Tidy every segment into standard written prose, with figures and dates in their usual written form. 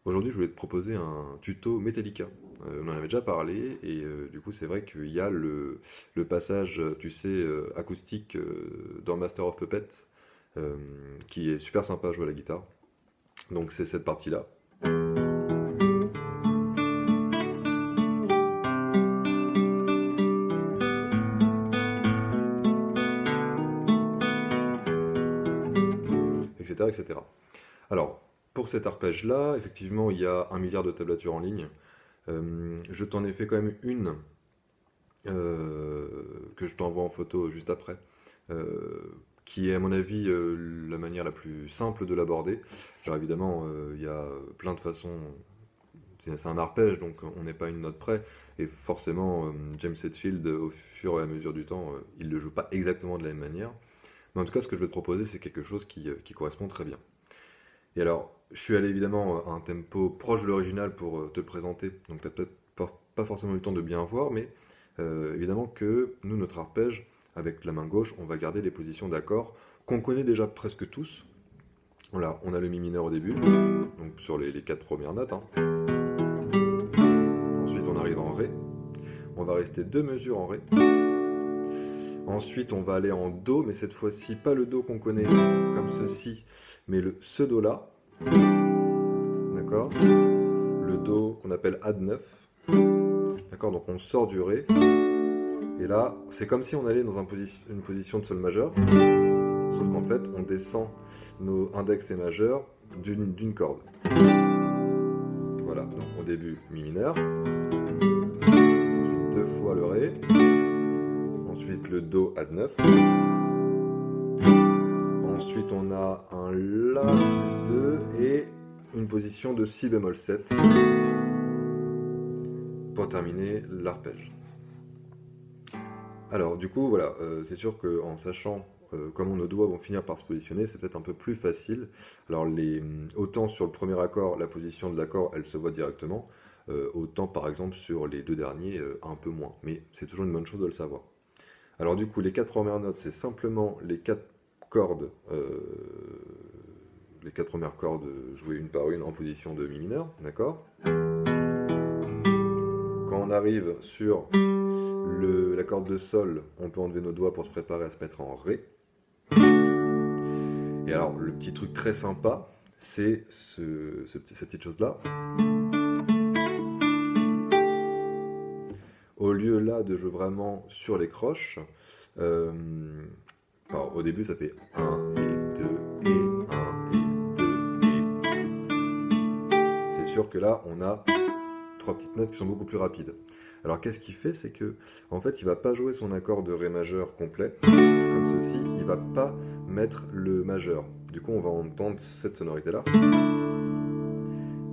Aujourd'hui, je voulais te proposer un tuto Metallica. On en avait déjà parlé et du coup, c'est vrai qu'il y a le passage, tu sais, acoustique dans Master of Puppets euh, qui est super sympa à jouer à la guitare. Donc, c'est cette partie-là. Etc., etc. Alors, pour cet arpège-là, effectivement, il y a 1 milliard de tablatures en ligne. Je t'en ai fait quand même une que je t'envoie en photo juste après, euh, qui est à mon avis la manière la plus simple de l'aborder. Alors évidemment, il y a plein de façons. C'est un arpège, donc on n'est pas une note près. Et forcément, James Hetfield, au fur et à mesure du temps, il ne le joue pas exactement de la même manière. Mais en tout cas, ce que je vais te proposer, c'est quelque chose qui correspond très bien. Et alors, je suis allé évidemment à un tempo proche de l'original pour te le présenter, donc tu n'as peut-être pas forcément eu le temps de bien voir, mais évidemment que nous, notre arpège, avec la main gauche, on va garder les positions d'accords qu'on connaît déjà presque tous. Voilà, on a le mi mineur au début, donc sur les 4 premières notes, hein. Ensuite, on arrive en ré. On va rester 2 mesures en ré. Ensuite, on va aller en do, mais cette fois-ci, pas le do qu'on connaît comme ceci, mais ce do-là. D'accord? Le do qu'on appelle Add9. D'accord? Donc on sort du ré. Et là, c'est comme si on allait dans une position de sol majeur. Sauf qu'en fait, on descend nos index et majeurs d'une corde. Voilà, donc au début, mi mineur. Ensuite, 2 fois le ré. Ensuite, le do Add9. Ensuite, on a un La sus2 et une position de Si bémol 7 pour terminer l'arpège. Alors, du coup, voilà, c'est sûr qu'en sachant comment nos doigts vont finir par se positionner, c'est peut-être un peu plus facile. Alors, autant sur le premier accord, la position de l'accord, elle se voit directement, autant par exemple sur les 2 derniers, un peu moins. Mais c'est toujours une bonne chose de le savoir. Alors, du coup, les 4 premières notes, c'est simplement les 4 cordes, les 4 premières cordes jouées une par une en position de mi mineur, d'accord? Quand on arrive sur la corde de sol, on peut enlever nos doigts pour se préparer à se mettre en ré. Et alors, le petit truc très sympa, c'est cette petite chose-là. Au lieu là de jouer vraiment sur les croches, alors, au début ça fait 1 et 2 et 1 et 2 et... C'est sûr que là, on a 3 petites notes qui sont beaucoup plus rapides. Alors qu'est-ce qu'il fait? C'est que en fait il va pas jouer son accord de Ré majeur complet, comme ceci, il va pas mettre le majeur. Du coup on va entendre cette sonorité là.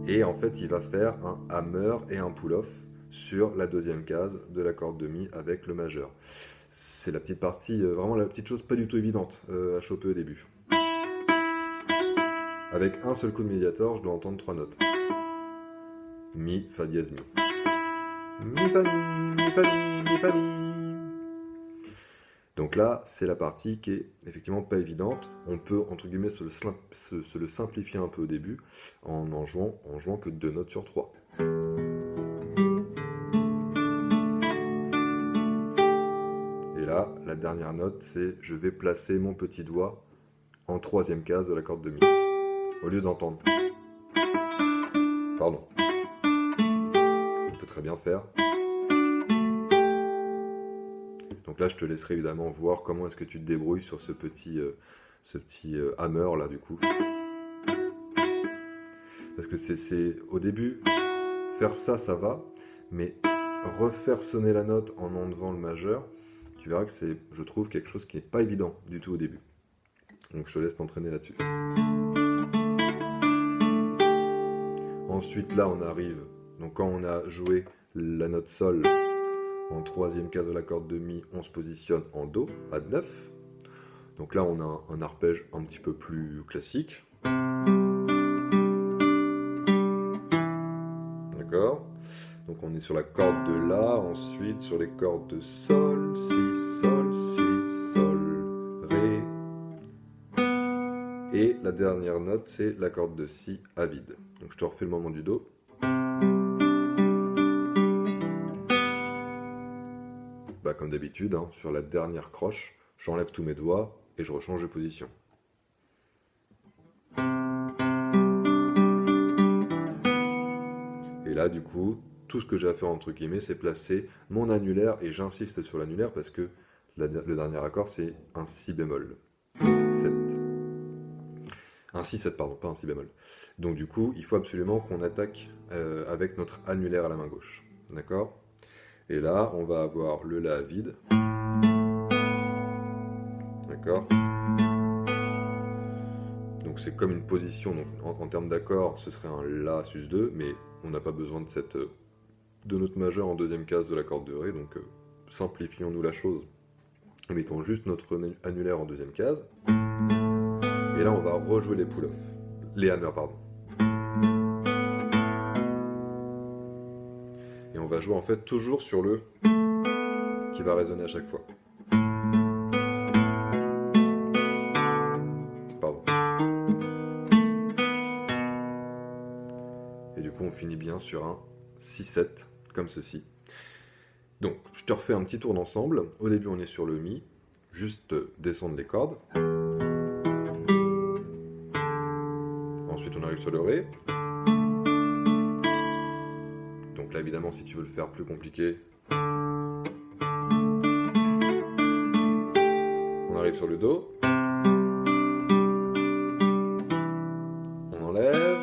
Et en fait il va faire un hammer et un pull-off sur la deuxième case de la corde de Mi avec le majeur. C'est la petite partie, vraiment la petite chose pas du tout évidente à choper au début. Avec un seul coup de médiator, je dois entendre 3 notes. Mi, Fa dièse, Mi. Mi, Fa, Mi, Mi, Fa, Mi, Mi, Fa, Mi. Donc là, c'est la partie qui est effectivement pas évidente. On peut, entre guillemets, se le simplifier un peu au début en jouant que 2 notes sur 3. Et là, la dernière note, c'est je vais placer mon petit doigt en 3e case de la corde de Mi. Au lieu d'entendre. Pardon. On peut très bien faire. Donc là, je te laisserai évidemment voir comment est-ce que tu te débrouilles sur ce petit hammer là du coup. Parce que c'est au début, faire ça, ça va, mais refaire sonner la note en enlevant le majeur, tu verras que c'est, je trouve, quelque chose qui n'est pas évident du tout au début. Donc je te laisse t'entraîner là-dessus. Ensuite là, on arrive, donc quand on a joué la note Sol en 3e case de la corde de Mi, on se positionne en Do, Add9. Donc là, on a un arpège un petit peu plus classique. D'accord? Donc on est sur la corde de La, ensuite sur les cordes de Sol, Si, Sol, Si, Sol, Ré Et la dernière note, c'est la corde de Si à vide. Donc je te refais le moment du Do. Bah, comme d'habitude, hein, sur la dernière croche, j'enlève tous mes doigts et je rechange de position. Et là, du coup, tout ce que j'ai à faire entre guillemets, c'est placer mon annulaire, et j'insiste sur l'annulaire parce que le dernier accord, c'est un Si bémol 7. Un Si 7, pardon, pas un Si bémol. Donc du coup, il faut absolument qu'on attaque avec notre annulaire à la main gauche. D'accord? Et là, on va avoir le La vide. D'accord? Donc c'est comme une position, donc en termes d'accord, ce serait un La sus2, mais on n'a pas besoin de note majeure en deuxième case de la corde de Ré, donc simplifions-nous la chose. Et mettons juste notre annulaire en deuxième case. Et là, on va rejouer les pull-offs. Les hammers, pardon. Et on va jouer en fait toujours sur le qui va résonner à chaque fois. Pardon. Et du coup, on finit bien sur un 6-7, comme ceci. Donc, je te refais un petit tour d'ensemble. Au début, on est sur le Mi, juste descendre les cordes. Ensuite, on arrive sur le Ré. Donc là, évidemment, si tu veux le faire plus compliqué, on arrive sur le Do. On enlève.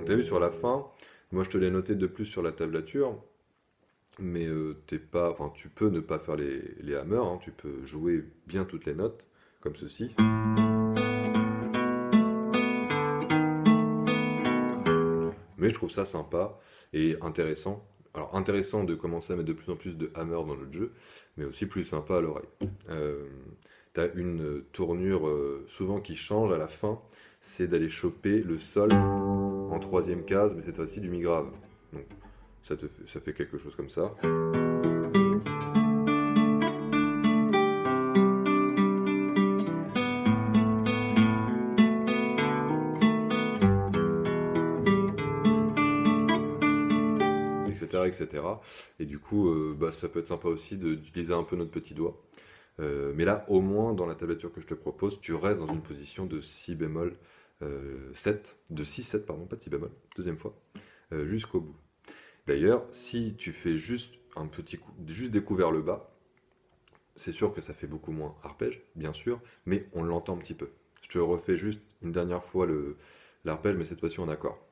T'as vu sur la fin, moi je te l'ai noté de plus sur la tablature, mais tu peux ne pas faire les hammers, hein, tu peux jouer bien toutes les notes, comme ceci. Mais je trouve ça sympa et intéressant. Alors intéressant de commencer à mettre de plus en plus de hammers dans notre jeu, mais aussi plus sympa à l'oreille. T'as une tournure souvent qui change à la fin, c'est d'aller choper le Sol en troisième case, mais cette fois-ci du Mi grave. Donc ça fait quelque chose comme ça. Etc., etc. Et du coup, ça peut être sympa aussi d'utiliser un peu notre petit doigt. Mais là, au moins, dans la tablature que je te propose, tu restes dans une position de Si bémol 7, de Si 7, pardon, pas de Si bémol, deuxième fois, jusqu'au bout. D'ailleurs, si tu fais juste un petit coup, juste découvert le bas, c'est sûr que ça fait beaucoup moins arpège, bien sûr, mais on l'entend un petit peu. Je te refais juste une dernière fois l'arpège, mais cette fois-ci en accord.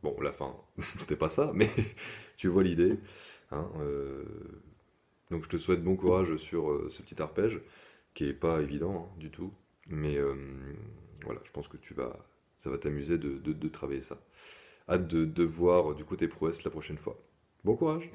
Bon, la fin, c'était pas ça, mais tu vois l'idée. Hein, donc je te souhaite bon courage sur ce petit arpège, qui est pas évident hein, du tout. Mais voilà, je pense que ça va t'amuser de travailler ça. Hâte de voir du coup tes prouesses la prochaine fois. Bon courage!